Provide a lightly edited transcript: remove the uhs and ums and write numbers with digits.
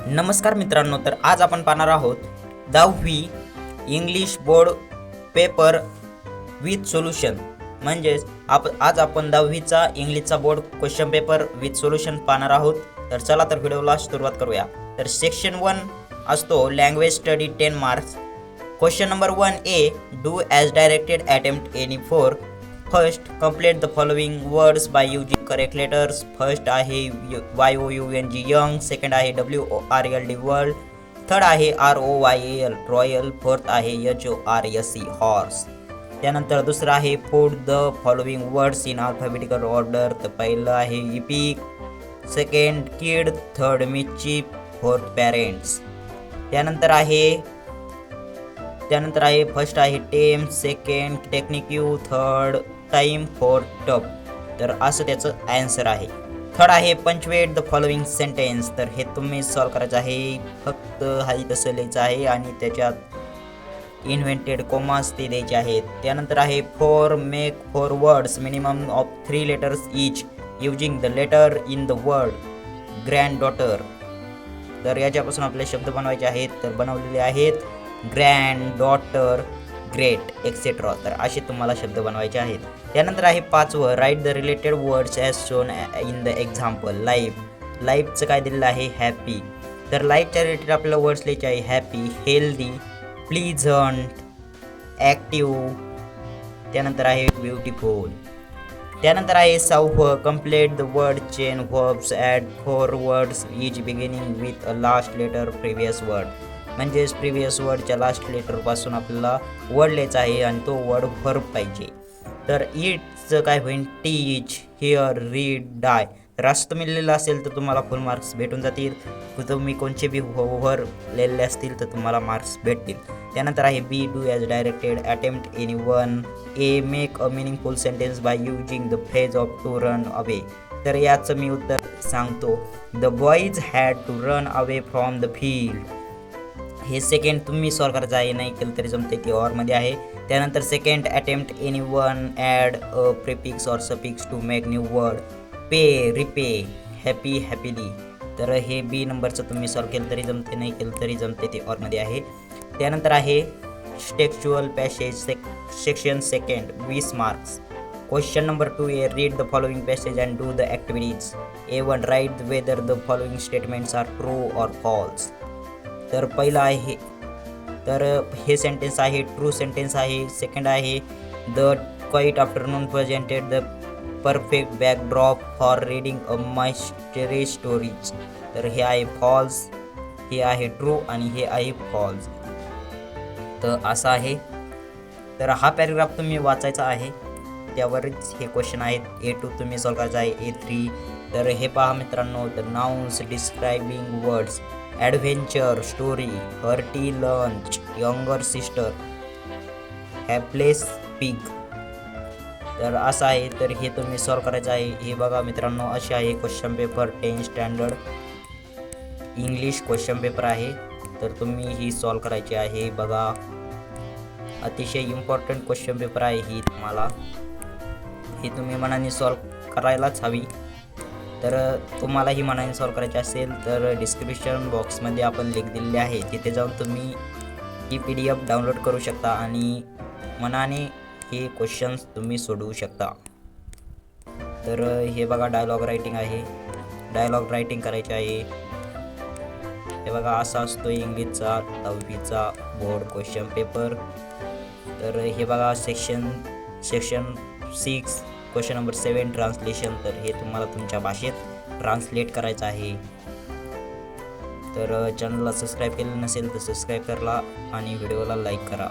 नमस्कार मित्रांनो, तर आज आपण पाहणार आहोत 10वी English board paper with solution. म्हणजेच आज आपण 10वीचा इंग्लिशचा board question paper with solution पाहणार आहोत. तर चला तर व्हिडिओला सुरुवात करूया. तर सेक्शन 1 असतो language study 10 marks. Question number 1A, do as directed attempt any 4. First, complete the following words by using correct letters. First आहे YOUNG यंग, सेकंड आहे WORLD वर्ल्ड, थर्ड आहे ROYAL रॉयल, फोर्थ आहे HORSE horse. त्यानंतर दुसरं आहे put the following words in alphabetical order. तर पहिलं आहे इपिक, सेकंड किड, थर्ड मिस्चिफ, फोर्थ पॅरेंट्स. त्यानंतर आहे फर्स्ट आहे टेम, सेकंड टेक्निक्यू, थर्ड टाइम, फोर्थ टप. तर असं त्याचं ॲन्सर आहे. थर्ड आहे पंचवेट द फॉलोइंग सेंटेन्स. तर हे तुम्ही सॉल्व करायचं आहे. फक्त हाही तसं लिहायचं आहे आणि त्याच्यात इन्व्हेंटेड कॉमास ते द्यायचे आहेत. त्यानंतर आहे four make 4 words minimum of 3 letters each using the letter in the word granddaughter. तर याच्यापासून आपले शब्द बनवायचे आहेत. तर बनवलेले आहेत ग्रँड डॉटर, ग्रेट एक्सेट्रा. तर असे तुम्हाला शब्द बनवायचे आहेत. त्यानंतर आहे पाचवं, write the related words as shown in the example. लाईफचं काय दिलेलं आहे हॅपी. तर लाईफच्या रिलेटेड आपल्याला वर्ड्स लिहायचे आहे हॅपी, हेल्दी, प्लीझंट, ॲक्टिव्ह. त्यानंतर आहे ब्युटिफुल. त्यानंतर आहे सहावं, complete the word chain verbs add 4 words each beginning with a last letter previous word. म्हणजेच प्रिव्हियस वर्डच्या लास्ट लेटरपासून आपल्याला वर्ड लिहायचा आहे आणि तो वर्ड व्हर्ब पाहिजे. तर इटचं काय होईल टीच, हिअर, रीड, डाय. तर असं तुम्ही लिहिलं असेल तर तुम्हाला फुल मार्क्स भेटून जातील. तुम्ही कोणचे बी व्हर्ब लिहिलेले असतील तर तुम्हाला मार्क्स भेटतील. त्यानंतर आहे B, do as directed attempt any one. A, make a meaningful sentence by using the phrase of to run away. तर याचं मी उत्तर सांगतो. The boys had to run away from the field. हे सेकंड तुम्ही सॉल्व करायचं आहे, नाही केलं तरी जमते, ते ऑरमध्ये आहे. त्यानंतर second attempt any one add a prefix or suffix to make new word. Pay, repay, happy, happily. तर हे बी नंबरचं तुम्ही सॉल्व केलं तरी जमते, नाही केलं तरी जमते, ते ऑरमध्ये आहे. त्यानंतर आहे textual passage section second 20 marks. Question number 2A, read the following passage and do the activities. A1, write whether the following statements are true or false. तर पहिलं आहे, तर हे सेंटेन्स आहे ट्रू सेंटेन्स आहे. सेकंड आहे the quiet afternoon presented the perfect backdrop for reading a mystery stories. तर हे आहे फॉल्स, हे आहे ट्रू आणि हे आहे फॉल्स. तर असं आहे. तर हा पॅरेग्राफ तुम्ही वाचायचा आहे, त्यावरच हे क्वेश्चन आहेत. A2 तुम्ही सॉल्व करायचं आहे. A3, तर हे पहा मित्रांनो, तर nouns describing words, adventure, story, hearty lunch, younger sister, hapless pig. तर असं आहे. तर हे तुम्ही सॉल्व करायचं आहे. हे बघा मित्रांनो, असे आहे question paper 10 standard English question paper आहे. तर तुम्ही ही सॉल्व करायची आहे. बघा, अतिशय इम्पॉर्टंट क्वेश्चन पेपर आहे. ही तुम्ही मनाने सॉल्व करायलाच हवी. तर तुम्हाला ही मनाने सॉल्व करायची असेल तर डिस्क्रिप्शन बॉक्समध्ये आपण लिंक दिलेली आहे, तिथे जाऊन तुम्ही ही PDF डाउनलोड करू शकता आणि मनाने हे क्वेश्चन्स तुम्ही सोडवू शकता. तर हे बघा डायलॉग रायटिंग आहे, डायलॉग रायटिंग करायची आहे. हे बघा, असा असतो इंग्लिशचा 10वीचा बोर्ड क्वेश्चन पेपर. तर हे बघा सेक्शन 6 क्वेश्चन नंबर 7 ट्रान्सलेशन. तर हे तुम्हाला तुमच्या भाषेत ट्रान्सलेट करायचं आहे. तर चॅनलला सबस्क्राईब केलं नसेल तर सबस्क्राईब करा आणि व्हिडिओला लाईक करा.